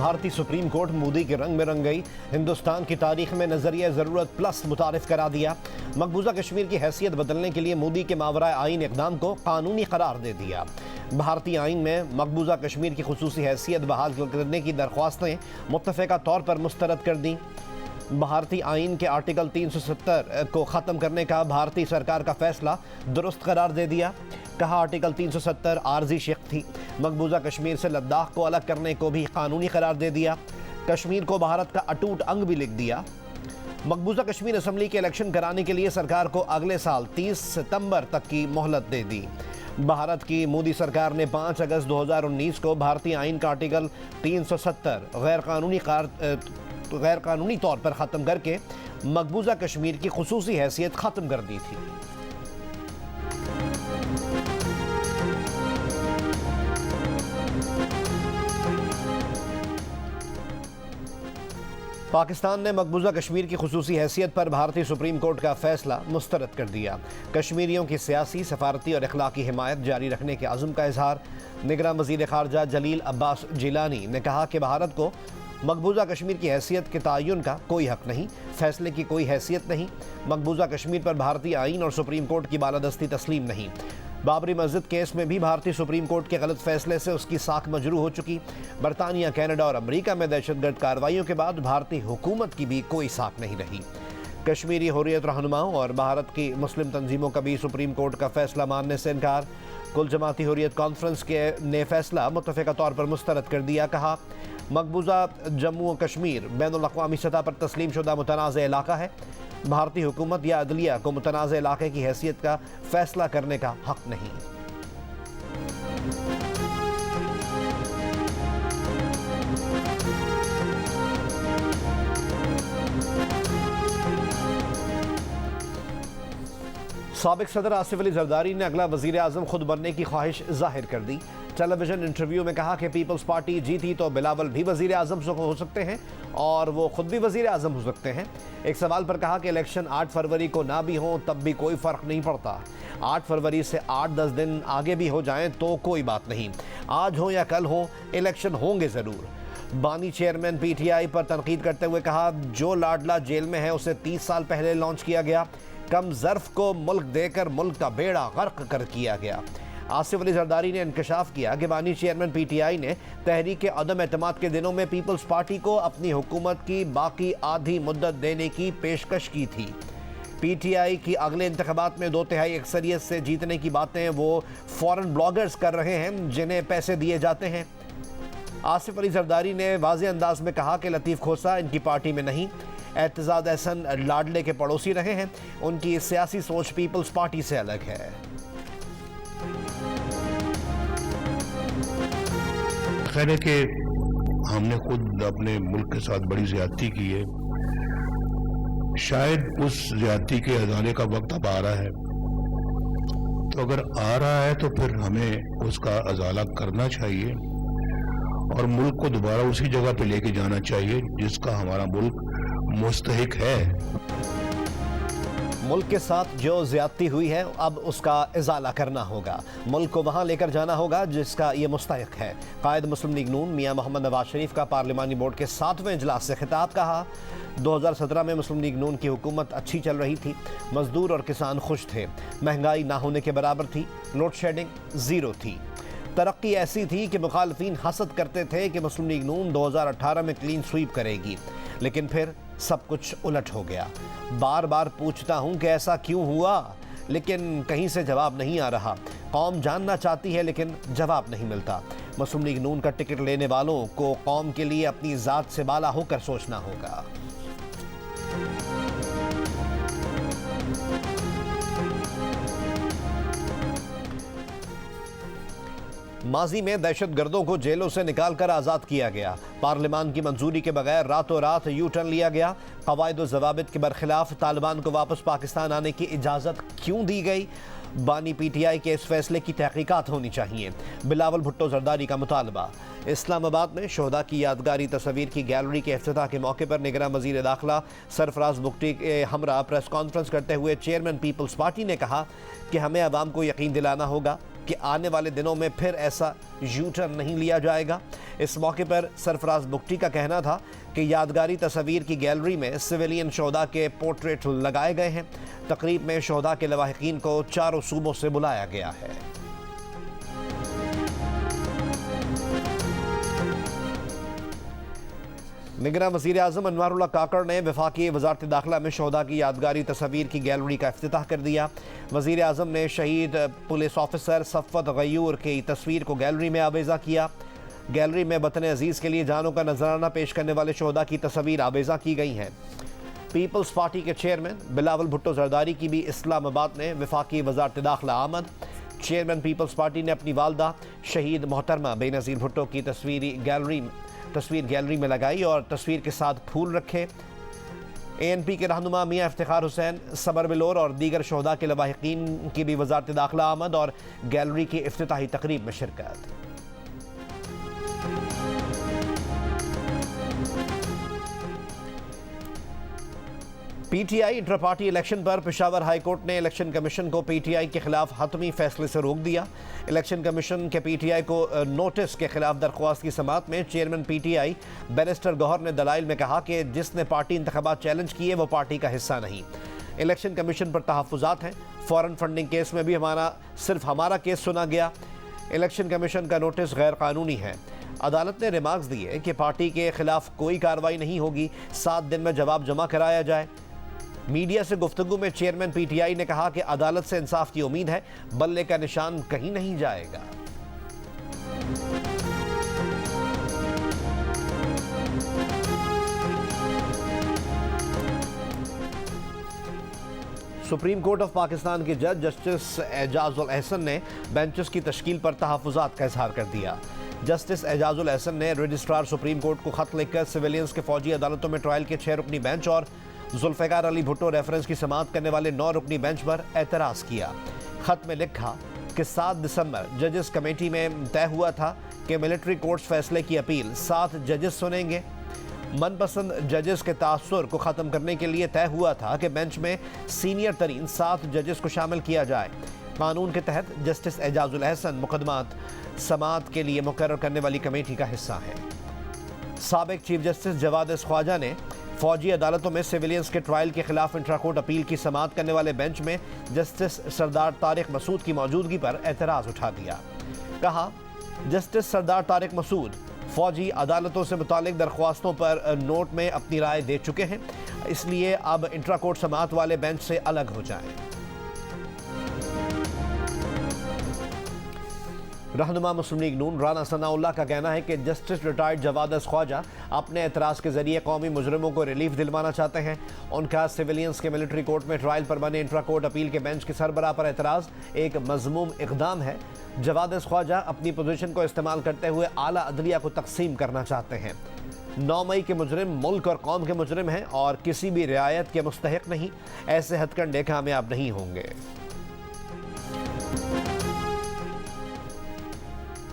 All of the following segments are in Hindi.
भारतीय सुप्रीम कोर्ट मोदी के रंग में रंग गई। हिंदुस्तान की तारीख में नजरिया ज़रूरत प्लस मुतारिफ करा दिया। मकबूजा कश्मीर की हैसियत बदलने के लिए मोदी के मावरा आइन इक़दाम को कानूनी करार दे दिया। भारतीय आइन में मकबूजा कश्मीर की खुसूसी हैसियत बहाल करने की दरख्वास्तें मुत्तफ़िका तौर पर मुस्तरद कर दी। भारतीय आइन के आर्टिकल 370 को ख़त्म करने का भारतीय सरकार का फैसला दुरुस्त करार दे दिया। कहा आर्टिकल 370 आर्जी शिक थी। मकबूजा कश्मीर से लद्दाख को अलग करने को भी कानूनी करार दे दिया। कश्मीर को भारत का अटूट अंग भी लिख दिया। मकबूजा कश्मीर असम्बली के इलेक्शन कराने के लिए सरकार को अगले साल 30 सितंबर तक की मोहलत दे दी। भारत की मोदी सरकार ने 5 अगस्त 2019 को भारतीय आइन का आर्टिकल 370 गैर कानूनी तौर पर ख़त्म करके मकबूजा कश्मीर की खुसूसी हैसियत ख़त्म कर दी थी। पाकिस्तान ने मकबूजा कश्मीर की खुसूसी हैसियत पर भारतीय सुप्रीम कोर्ट का फैसला मुस्तरद कर दिया। कश्मीरियों की सियासी, सफारती और अखलाकी हिमायत जारी रखने के अज़्म का इजहार। निगरान वज़ीर ख़ारजा जलील अब्बास जिलानी ने कहा कि भारत को मकबूजा कश्मीर की हैसियत के तयन का कोई हक़ नहीं, फैसले की कोई हैसियत नहीं। मकबूजा कश्मीर पर भारतीय आइन और सुप्रीम कोर्ट की बालादस्ती तस्लीम नहीं। बाबरी मस्जिद केस में भी भारतीय सुप्रीम कोर्ट के गलत फैसले से उसकी साख मजरू हो चुकी। बरतानिया, कनाडा और अमेरिका में दहशतगर्द कार्रवाइयों के बाद भारतीय हुकूमत की भी कोई साख नहीं रही। कश्मीरी हुर्रियत रहनुमाओं और भारत की मुस्लिम तंजीमों का भी सुप्रीम कोर्ट का फैसला मानने से इनकार। कुल जमाती हुर्रियत कॉन्फ्रेंस के ने फैसला मुत्तफ़िका तौर पर मुस्तरद कर दिया। कहा मकबूजा जम्मू और कश्मीर बैनुल अक़वामी सतह पर तस्लीम शुदा मुतनाज़ इलाका है। भारतीय हुकूमत या अदलिया को मुतनाज़ इलाके की हैसियत का फैसला करने का हक़ नहीं। साबिक़ सदर आसिफ अली ज़रदारी ने अगला वज़ीर आज़म खुद बनने की ख्वाहिश जाहिर कर दी। टेलीविजन इंटरव्यू में कहा कि पीपल्स पार्टी जीती तो बिलावल भी वज़ीर आज़म हो सकते हैं और वो खुद भी वज़ीर आज़म हो सकते हैं। एक सवाल पर कहा कि इलेक्शन 8 फरवरी को ना भी हो तब भी कोई फ़र्क नहीं पड़ता। 8 फरवरी से 8-10 दिन आगे भी हो जाएं तो कोई बात नहीं। आज हो या कल हो, इलेक्शन होंगे ज़रूर। बानी चेयरमैन PTI पर तनकीद करते हुए कहा जो लाडला जेल में है उसे 30 साल पहले लॉन्च किया गया। कम ज़र्फ़ को मुल्क देकर मुल्क का बेड़ा गर्क कर किया गया। आसिफ अली ज़रदारी ने इंकशाफ किया कि बानी चेयरमैन PTI ने तहरीक अदम एतमाद के दिनों में पीपल्स पार्टी को अपनी हुकूमत की बाकी आधी मुद्दत देने की पेशकश की थी। PTI की अगले इंतखाबात में 2/3 अक्सरियत से जीतने की बातें वो फॉरेन ब्लॉगर्स कर रहे हैं जिन्हें पैसे दिए जाते हैं। आसिफ अली ज़रदारी ने वाज़े अंदाज में कहा कि लतीफ़ खोसा इनकी पार्टी में नहीं, एतज़ाद एहसन लाडले के पड़ोसी रहे हैं। उनकी सियासी सोच पीपल्स पार्टी से अलग है। खैर है कि हमने खुद अपने मुल्क के साथ बड़ी ज़्यादती की है। शायद उस ज़्यादती के अज़ाले का वक्त अब आ रहा है, तो अगर आ रहा है तो फिर हमें उसका अज़ाला करना चाहिए और मुल्क को दोबारा उसी जगह पे लेके जाना चाहिए जिसका हमारा मुल्क मुस्तहिक है। मुल्क के साथ जो ज़्यादती हुई है अब उसका इज़ाला करना होगा। मुल्क को वहाँ लेकर जाना होगा जिसका ये मुस्तहिक है। कायद मुस्लिम लीग नून मियाँ मोहम्मद नवाज शरीफ का पार्लिमानी बोर्ड के 7वें इजलास से खिताब। कहा 2017 में मुस्लिम लीग नून की हुकूमत अच्छी चल रही थी, मजदूर और किसान खुश थे, महंगाई ना होने के बराबर थी, लोड शेडिंग ज़ीरो थी, तरक्की ऐसी थी कि मुखालफीन हसद करते थे कि मुस्लिम लीग नून 2018 में क्लीन स्वीप करेगी, लेकिन फिर सब कुछ उलट हो गया। बार बार पूछता हूं कि ऐसा क्यों हुआ, लेकिन कहीं से जवाब नहीं आ रहा। कौम जानना चाहती है लेकिन जवाब नहीं मिलता। मुस्लिम लीग नून का टिकट लेने वालों को कौम के लिए अपनी ज़ात से बाला होकर सोचना होगा। माजी में दहशतगर्दों को जेलों से निकालकर आज़ाद किया गया। पार्लिमान की मंजूरी के बगैर रातों रात यू टर्न लिया गया। क़वाइद व ज़वाबित के बरखिलाफ तालिबान को वापस पाकिस्तान आने की इजाज़त क्यों दी गई? बानी PTI के इस फैसले की तहकीकात होनी चाहिए। बिलावल भुट्टो जरदारी का मुतालबा। इस्लामाबाद में शोहदा की यादगारी तस्वीर की गैलरी के इफ्तिताह के मौके पर निगरान वज़ीर दाखिला सरफराज बुगटी के हमरा प्रेस कॉन्फ्रेंस करते हुए चेयरमैन पीपल्स पार्टी ने कहा कि हमें अवाम को यकीन दिलाना होगा कि आने वाले दिनों में फिर ऐसा यू टर्न नहीं लिया जाएगा। इस मौके पर सरफराज बुगटी का कहना था कि यादगारी तस्वीर की गैलरी में सिविलियन शोहदा के पोर्ट्रेट लगाए गए हैं। तकरीब में शोहदा के लवाहिकीन को चारों सूबों से बुलाया गया है। निगरान वज़ीर आज़म अनवारुल्लाह काकड़ ने वफाकी वज़ारत दाखिला में शोहदा की यादगारी तस्वीर की गैलरी का इफ्तिताह कर दिया। वज़ीर आज़म ने शहीद पुलिस ऑफिसर सफ़वत गयूर की तस्वीर को गैलरी में आवेज़ा किया। गैलरी में वतन अजीज़ के लिए जानों का नजराना पेश करने वाले शोहदा की तस्वीर आवेज़ा की गई हैं। पीपल्स पार्टी के चेयरमैन बिलावल भुट्टो जरदारी की भी इस्लामाबाद में वफाकी वज़ारत दाखिला आमद। चेयरमैन पीपल्स पार्टी ने अपनी वालदा शहीद मोहतरमा बेनज़ीर भुट्टो की तस्वीर गैलरी में लगाई और तस्वीर के साथ फूल रखे। ANP के रहनुमा मियां इफ्तिखार हुसैन, सबर बिलोर और दीगर शोहदा के लवाहिकीन की भी वज़ारत दाखिला आमद और गैलरी की इफ्तिताही तकरीब में शिरकत। PTI इंटर पार्टी इलेक्शन पर पेशावर हाई कोर्ट ने इलेक्शन कमीशन को PTI के खिलाफ हतमी फैसले से रोक दिया। इलेक्शन कमीशन के PTI को नोटिस के खिलाफ दरख्वास्त की समाअत में चेयरमैन PTI बैरिस्टर गौहर ने दलाइल में कहा कि जिसने पार्टी इंतखाबात चैलेंज किए वो पार्टी का हिस्सा नहीं। इलेक्शन कमीशन पर तहफ़्फ़ुज़ात हैं। फॉरेन फंडिंग केस में भी सिर्फ हमारा केस सुना गया। इलेक्शन कमीशन का नोटिस गैर कानूनी है। अदालत ने रिमार्क्स दिए कि पार्टी के खिलाफ कोई कार्रवाई नहीं होगी, 7 दिन में जवाब जमा कराया जाए। मीडिया से गुफ्तगू में चेयरमैन PTI ने कहा कि अदालत से इंसाफ की उम्मीद है, बल्ले का निशान कहीं नहीं जाएगा। सुप्रीम कोर्ट ऑफ पाकिस्तान के जज जस्टिस एजाजुल एहसन ने बेंचेस की तश्कील पर तहफ़्फ़ुज़ात का इजहार कर दिया। जस्टिस एजाजुल एहसन ने रजिस्ट्रार सुप्रीम कोर्ट को खत लिखकर सिविलियंस के फौजी अदालतों में ट्रायल के 6 रुकनी बेंच और जुल्फ़िकार अली भुट्टो रेफरेंस की समाअत करने वाले 9 रुकनी बेंच पर एतराज़ किया। खत में लिखा कि 7 दिसंबर जजेस कमेटी में तय हुआ था कि मिलिट्री कोर्ट्स फैसले की अपील 7 जजेस सुनेंगे। मनपसंद जजेस के तासुर को ख़त्म करने के लिए तय हुआ था कि बेंच में सीनियर तरीन 7 जजेस को शामिल किया जाए। कानून के तहत जस्टिस एजाजुल एहसन मुकदमात समाअत के लिए मुकर्रर करने वाली कमेटी का हिस्सा है। साबिक चीफ जस्टिस जवाद ख्वाजा ने फौजी अदालतों में सिविलियंस के ट्रायल के खिलाफ इंट्राकोर्ट अपील की समाअत करने वाले बेंच में जस्टिस सरदार तारिक मसूद की मौजूदगी पर एतराज़ उठा दिया। कहा, जस्टिस सरदार तारिक मसूद फौजी अदालतों से मुतालिक दरख्वास्तों पर नोट में अपनी राय दे चुके हैं, इसलिए अब इंट्राकोर्ट समाअत वाले बेंच से अलग हो जाएं। रहनुमा मुस्लिम लीग नून राना सनाउल्लाह का कहना है कि जस्टिस रिटायर्ड जवाद ख्वाजा अपने एतराज़ के जरिए कौमी मुजरिमों को रिलीफ दिलवाना चाहते हैं। उनका सिविलियंस के मिलिट्री कोर्ट में ट्रायल पर बने इंट्रा कोर्ट अपील के बेंच की सरबराह पर एतराज़ एक मज़मूम इक़दाम है। जवाद ख्वाजा अपनी पोजीशन को इस्तेमाल करते हुए आला अदलिया को तकसीम करना चाहते हैं। 9 मई के मुजरिम मुल्क और कौम के मुजरिम हैं और किसी भी रियायत के मुस्तहिक नहीं। ऐसे हथकंडे कामयाब नहीं होंगे।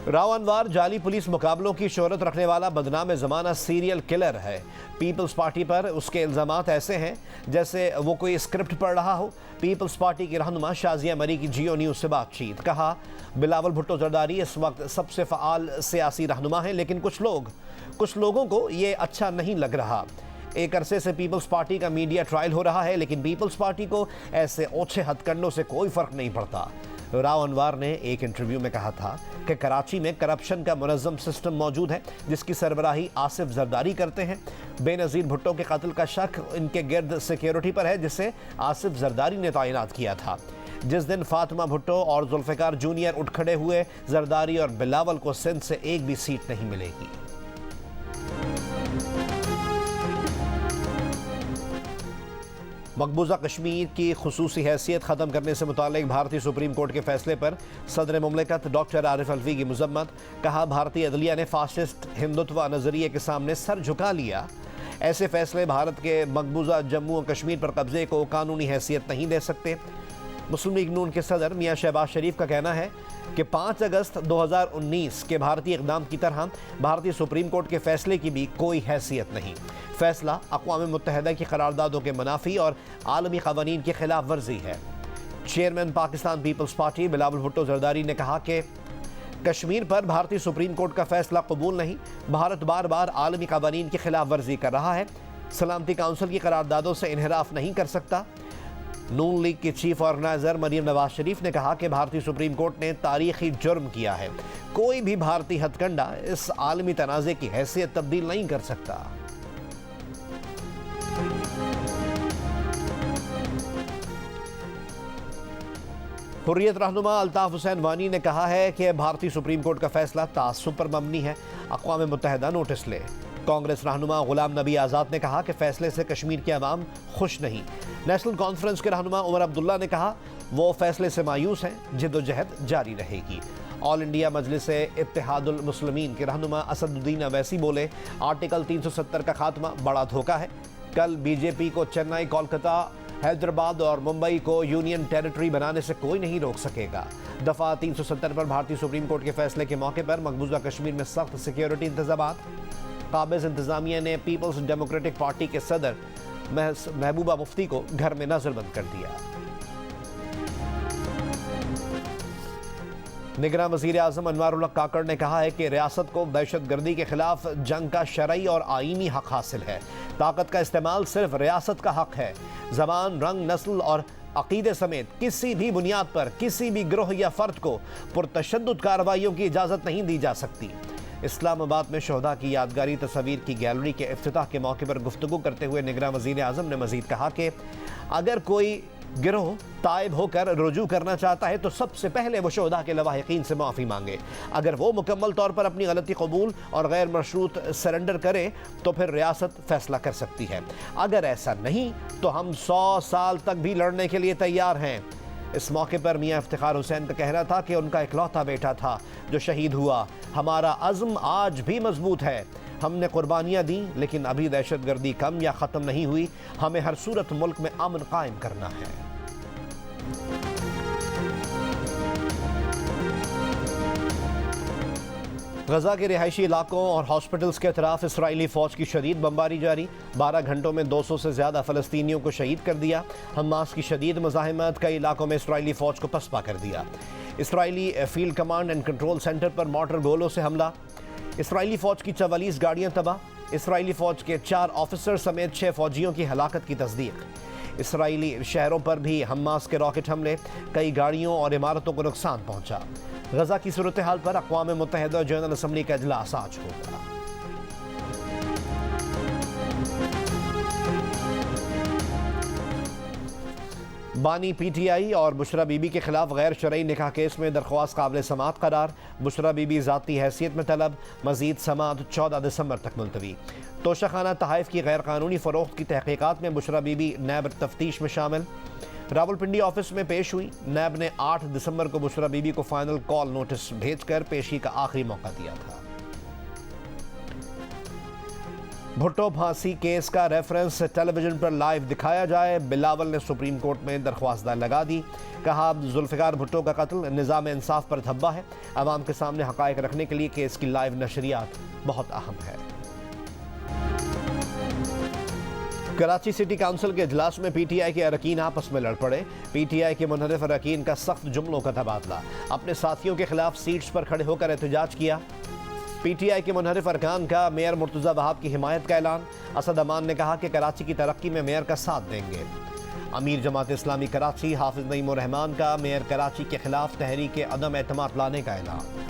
राव अनवार जाली पुलिस मुकाबलों की शोहरत रखने वाला बदनाम ज़माना सीरियल किलर है। पीपल्स पार्टी पर उसके इल्ज़ामात ऐसे हैं जैसे वो कोई स्क्रिप्ट पढ़ रहा हो। पीपल्स पार्टी की रहनुमा शाजिया मरी की जियो न्यूज़ से बातचीत। कहा, बिलावल भुट्टो जरदारी इस वक्त सबसे फ़आल सियासी रहनुमा है, लेकिन कुछ लोगों को ये अच्छा नहीं लग रहा। एक अरसे से पीपल्स पार्टी का मीडिया ट्रायल हो रहा है, लेकिन पीपल्स पार्टी को ऐसे ओछे हथकंडों से कोई फ़र्क नहीं पड़ता। राव अनवार ने एक इंटरव्यू में कहा था कि कराची में करप्शन का मुनज़्ज़म सिस्टम मौजूद है, जिसकी सरबराही आसिफ जरदारी करते हैं। बेनज़ीर भुट्टो के कत्ल का शक इनके गिर्द सिक्योरिटी पर है, जिसे आसिफ जरदारी ने तैनात किया था। जिस दिन फातिमा भुट्टो और जुल्फ़िकार जूनियर उठ खड़े हुए, जरदारी और बिलावल को सिंध से एक भी सीट नहीं मिलेगी। मकबूजा कश्मीर की खुसूसी हैसियत ख़त्म करने से मुतालिक भारतीय सुप्रीम कोर्ट के फैसले पर सदर मुमलिकत डॉक्टर आरिफ अलवी की मज़म्मत। कहा, भारतीय अदलिया ने फासिस्ट हिंदुत्व नज़रिए के सामने सर झुका लिया। ऐसे फैसले भारत के मकबूजा जम्मू और कश्मीर पर कब्जे को कानूनी हैसियत नहीं दे सकते। मुस्लिम लीग नून के सदर मियां शहबाज शरीफ का कहना है कि 5 अगस्त 2019 के भारतीय इक़दाम की तरह भारतीय सुप्रीम कोर्ट के फैसले की भी कोई हैसियत नहीं। फैसला अक़वाम मुत्तहिदा की करारदादों के मुनाफी और आलमी क़वानीन की खिलाफ वर्जी है। चेयरमैन पाकिस्तान पीपल्स पार्टी बिलावल भुट्टो जरदारी ने कहा कि कश्मीर पर भारतीय सुप्रीम कोर्ट का फैसला कबूल नहीं, भारत बार बार आलमी कवानीन की खिलाफ वर्जी कर रहा है, सलामती काउंसिल की करारदादों से इन्हिराफ नहीं कर सकता। नून लीग की चीफ ऑर्गेनाइजर मरीम नवाज शरीफ ने कहा कि भारतीय सुप्रीम कोर्ट ने तारीखी जुर्म किया है, कोई भी भारतीय हथकंडा इस आलमी तनाज़े की हैसियत तब्दील नहीं कर सकता। हुर्रियत रहनुमा अल्ताफ हुसैन वानी ने कहा है कि भारतीय सुप्रीम कोर्ट का फैसला तासुब पर मबनी है, अक़वाम मुत्तहिदा नोटिस ले। कांग्रेस रहनुमा गुलाम नबी आज़ाद ने कहा कि फैसले से कश्मीर के अवाम खुश नहीं। नेशनल कॉन्फ्रेंस के रहनुमा उमर अब्दुल्ला ने कहा वो फैसले से मायूस हैं, जिद्दोजहद जारी रहेगी। ऑल इंडिया मजलिस इत्तेहादुल मुस्लिमीन के रहनुमा असदुद्दीन अवैसी बोले आर्टिकल 370 का खात्मा बड़ा धोखा है। कल बीजेपी को चेन्नई, कोलकाता, हैदराबाद और मुंबई को यूनियन टेरिटरी बनाने से कोई नहीं रोक सकेगा। दफ़ा 370 पर भारतीय सुप्रीम कोर्ट के फैसले के मौके पर मकबूजा कश्मीर में सख्त सिक्योरिटी इंतजाम। काबिज इंतजामिया ने पीपल्स डेमोक्रेटिक पार्टी के सदर महबूबा मुफ्ती को घर में नजरबंद कर दिया। निगरान वज़ीर आज़म अनवारुल्लाह काकड़ ने कहा है कि रियासत को दहशतगर्दी के खिलाफ जंग का शरई और आईनी हक हासिल है। ताकत का इस्तेमाल सिर्फ रियासत का हक है। ज़बान, रंग, नस्ल और अकीदे समेत किसी भी बुनियाद पर किसी भी गिरोह या फर्द को पुरतशद्दुद कार्रवाइयों की इजाज़त नहीं दी जा सकती। इस्लामाबाद में शोहदा की यादगारी तस्वीर की गैलरी के इफ्तिताह के मौके पर गुफ्तगू करते हुए निगरान वज़ीर आज़म ने मज़ीद कहा कि अगर कोई गिरोह ताइब होकर रुजू करना चाहता है तो सबसे पहले वो शोहदा के लवाहिकीन से माफ़ी मांगे। अगर वो मुकम्मल तौर पर अपनी गलती कबूल और गैर मशरूत सरेंडर करे तो फिर रियासत फैसला कर सकती है। अगर ऐसा नहीं तो हम 100 साल तक भी लड़ने के लिए तैयार हैं। इस मौके पर मियाँ इफ्तिखार हुसैन का कहना था कि उनका इकलौता बेटा था जो शहीद हुआ। हमारा अज़्म आज भी मजबूत है। हमने कुर्बानियाँ दी लेकिन अभी दहशतगर्दी कम या ख़त्म नहीं हुई। हमें हर सूरत मुल्क में अमन कायम करना है। गजा के रिहायशी इलाकों और हॉस्पिटल्स के तरफ इसराइली फ़ौज की शदीद बमबारी जारी। 12 घंटों में 200 से ज़्यादा फ़लस्तीनियों को शहीद कर दिया। हमास की शदीद मुज़ाहिमत कई इलाकों में इसराइली फ़ौज को पसपा कर दिया। Israeli field command and control centre पर मोटर गोलों से हमला। इसराइली फ़ौज की 44 गाड़ियाँ तबाह। इसराइली फ़ौज के 4 ऑफिसर समेत 6 फ़ौजियों की हलाकत की तस्दीक। इसराइली शहरों पर भी हमास के रॉकेट हमले, कई गाड़ियों और इमारतों को नुकसान पहुँचा। गजा की सूरत हाल पर अक़वाम मुत्तहिदा जनरल असम्बली का इजलास आज होगा। बानी PTI और बुशरा बीबी के खिलाफ गैर शरई निकाह केस में दरख्वास्त काबिल समाअत करार। बुशरा बीबी ज़ाती हैसियत में तलब, मज़ीद समाअत 14 दिसंबर तक मुलतवी। तोशाखाना तहाइफ की गैर कानूनी फ़रोख्त की तहकीकात में बुशरा बीबी नैब तफ्तीश में शामिल। रावलपिंडी ऑफिस में पेश हुई। नैब ने 8 दिसंबर को बुशरा बीबी को फाइनल कॉल नोटिस भेजकर पेशी का आखिरी मौका दिया था। भुट्टो फांसी केस का रेफरेंस टेलीविजन पर लाइव दिखाया जाए। बिलावल ने सुप्रीम कोर्ट में दरख्वास्त लगा दी। कहा जुल्फ़िकार भुट्टो का कत्ल निज़ाम इंसाफ पर धब्बा है। अवाम के सामने हक़ाइक़ रखने के लिए केस की लाइव नशरियात बहुत अहम है। कराची सिटी काउंसिल के इजलास में PTI के अरकान आपस में लड़ पड़े। PTI के मुनहरिफ अरकान का सख्त जुमलों का तबादला। अपने साथियों के खिलाफ सीट्स पर खड़े होकर एहतजाज किया। PTI के मुनहरिफ अरकान का मेयर मुर्तज़ा वहाब की हिमायत का ऐलान। असद अमान ने कहा कि कराची की तरक्की में मेयर का साथ देंगे। अमीर जमात इस्लामी कराची हाफिज नईम रहमान का मेयर कराची के खिलाफ तहरीक अदम एतमाद लाने का ऐलान।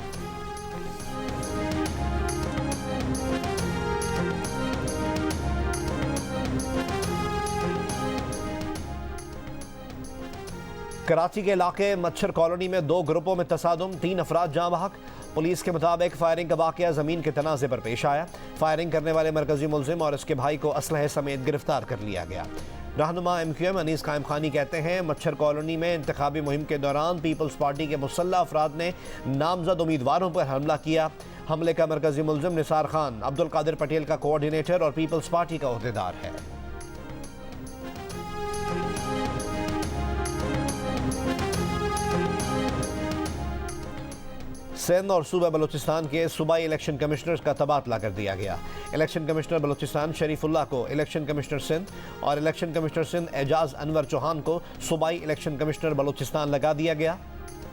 कराची के इलाके मच्छर कॉलोनी में 2 ग्रुपों में तसादुम, 3 अफराद जाँ बहक। पुलिस के मुताबिक फायरिंग का वाक़या ज़मीन के तनाज़े पर पेश आया। फायरिंग करने वाले मरकजी मुलजिम और उसके भाई को असलहे समेत गिरफ्तार कर लिया गया। रहनुमा MQM अनीस कायम खानी कहते हैं मच्छर कॉलोनी में इंतखाबी मुहिम के दौरान पीपल्स पार्टी के मुसल्लह अफराद ने नामजद उम्मीदवारों पर हमला किया। हमले का मरकजी मुलजिम निसार खान अब्दुल कादिर पटेल का कोऑर्डिनेटर और पीपल्स पार्टी का ओहदेदार है। सिंध और सूबा बलूचिस्तान के सूबाई इलेक्शन कमिश्नर्स का तबादला कर दिया गया। इलेक्शन कमिश्नर बलूचिस्तान शरीफुल्लाह को इलेक्शन कमिश्नर सिंध और इलेक्शन कमिश्नर सिंध एजाज अनवर चौहान को सूबाई इलेक्शन कमिश्नर बलूचिस्तान लगा दिया गया।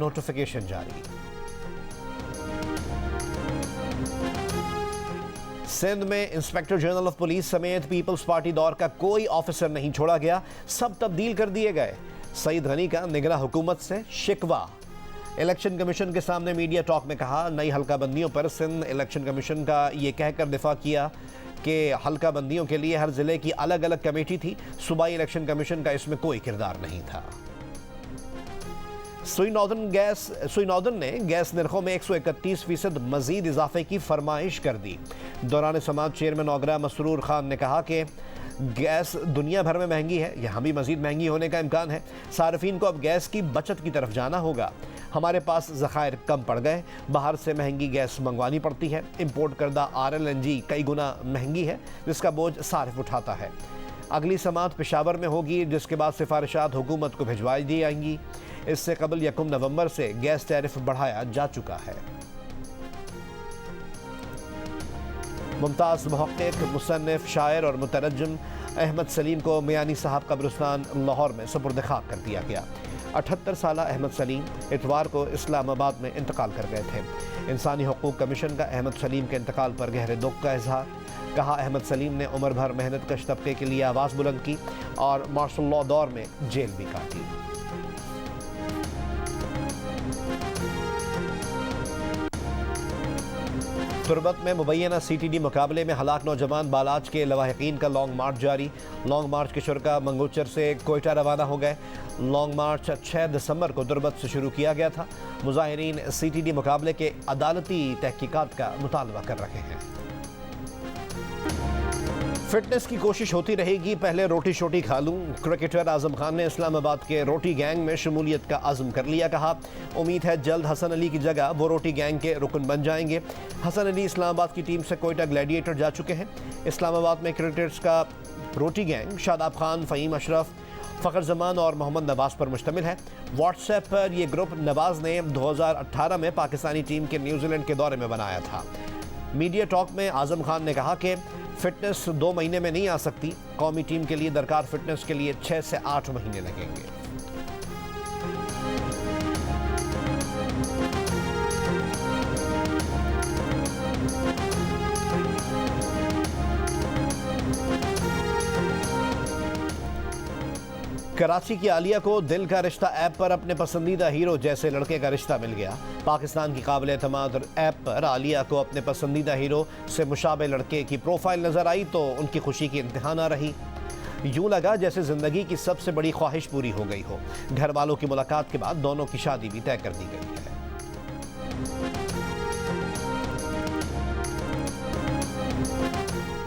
नोटिफिकेशन जारी। सिंध में इंस्पेक्टर जनरल ऑफ पुलिस समेत पीपल्स पार्टी दौर का कोई ऑफिसर नहीं छोड़ा गया, सब तब्दील कर दिए गए। सईद गनी का निगरां हुकूमत से शिकवा। इलेक्शन कमीशन के सामने मीडिया टॉक में कहा, नई हल्का बंदियों पर सिंध इलेक्शन कमीशन का ये कहकर दिफा किया कि हल्का बंदियों के लिए हर जिले की अलग अलग कमेटी थी, सूबाई इलेक्शन कमीशन का इसमें कोई किरदार नहीं था। सुई नॉर्दर्न ने गैस निर्खों में 131% मजीद इजाफे की फरमाइश कर दी। दौरान समाज चेयरमैन ओगरा मसरूर खान ने कहा कि गैस दुनिया भर में महंगी है, यहाँ भी मजीद महंगी होने का इम्कान है। सार्फिन को अब गैस की बचत की तरफ जाना होगा। हमारे पास ज़खायर कम पड़ गए, बाहर से महंगी गैस मंगवानी पड़ती है। इम्पोर्ट करदा RLNG कई गुना महंगी है, जिसका बोझ सार्फ उठाता है। अगली समात पेशावर में होगी, जिसके बाद सिफारिशात हुकूमत को भिजवाई दी जाएंगी। इससे कबल 1 नवंबर से गैस टैरिफ बढ़ाया जा चुका है। मुमताज़ मुहक्किक, मुसन्निफ, शायर और मुतरज्जिम अहमद सलीम को मियानी साहब कब्रिस्तान लाहौर में सुपुर्द खाक कर दिया गया। 78 साल अहमद सलीम इतवार को इस्लामाबाद में इंतकाल कर गए थे। इंसानी हकूक़ कमीशन का अहमद सलीम के इंतकाल पर गहरे दुख का इजहार। कहा, अहमद सलीम ने उम्र भर मेहनत कश तबके के लिए आवाज़ बुलंद की और मार्शल लॉ दौर में जेल भी काटी। तुरबत में मुबैना CTD मुकाबले में हलाक नौजवान बालाज के लवाहिकीन का लॉन्ग मार्च जारी। लॉन्ग मार्च के शुरका मंगोचर से कोयटा रवाना हो गए। लॉन्ग मार्च 6 दिसंबर को तुरबत से शुरू किया गया था। मुजाहिरीन CTD मुकाबले के अदालती तहकीकात का मुतालबा कर रहे हैं। फिटनेस की कोशिश होती रहेगी, पहले रोटी शोटी खा लूं। क्रिकेटर आजम खान ने इस्लामाबाद के रोटी गैंग में शमूलियत का अज़्म कर लिया। कहा, उम्मीद है जल्द हसन अली की जगह वो रोटी गैंग के रुकन बन जाएंगे। हसन अली इस्लामाबाद की टीम से कोयटा ग्लैडिएटर जा चुके हैं। इस्लामाबाद में क्रिकेटर्स का रोटी गैंग शादाब खान, फ़हीम अशरफ, फ़खर जमान और मोहम्मद नवाज़ पर मुश्तमिल है। व्हाट्सएप पर यह ग्रुप नवाज़ ने 2018 में पाकिस्तानी टीम के न्यूजीलैंड के दौरे में बनाया था। मीडिया टॉक में आजम खान ने कहा कि फिटनेस 2 महीने में नहीं आ सकती। कौमी टीम के लिए दरकार फिटनेस के लिए 6 से 8 महीने लगेंगे। कराची की आलिया को दिल का रिश्ता ऐप पर अपने पसंदीदा हीरो जैसे लड़के का रिश्ता मिल गया। पाकिस्तान की काबिल एतमाद ऐप पर आलिया को अपने पसंदीदा हीरो से मुशाबे लड़के की प्रोफाइल नजर आई तो उनकी खुशी की इंतहा ना रही। यूं लगा जैसे जिंदगी की सबसे बड़ी ख्वाहिश पूरी हो गई हो। घर वालों की मुलाकात के बाद दोनों की शादी भी तय कर दी गई है।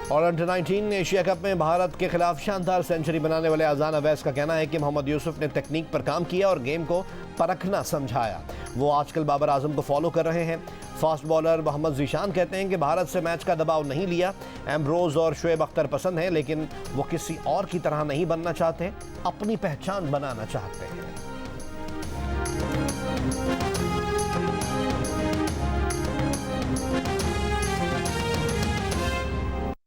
और अंडर-19 एशिया कप में भारत के खिलाफ शानदार सेंचुरी बनाने वाले अजान अवैस का कहना है कि मोहम्मद यूसुफ ने तकनीक पर काम किया और गेम को परखना समझाया। वो आजकल बाबर आजम को फॉलो कर रहे हैं। फास्ट बॉलर मोहम्मद जीशान कहते हैं कि भारत से मैच का दबाव नहीं लिया। एम्ब्रोज और शुएब अख्तर पसंद हैं, लेकिन वो किसी और की तरह नहीं बनना चाहते, अपनी पहचान बनाना चाहते हैं।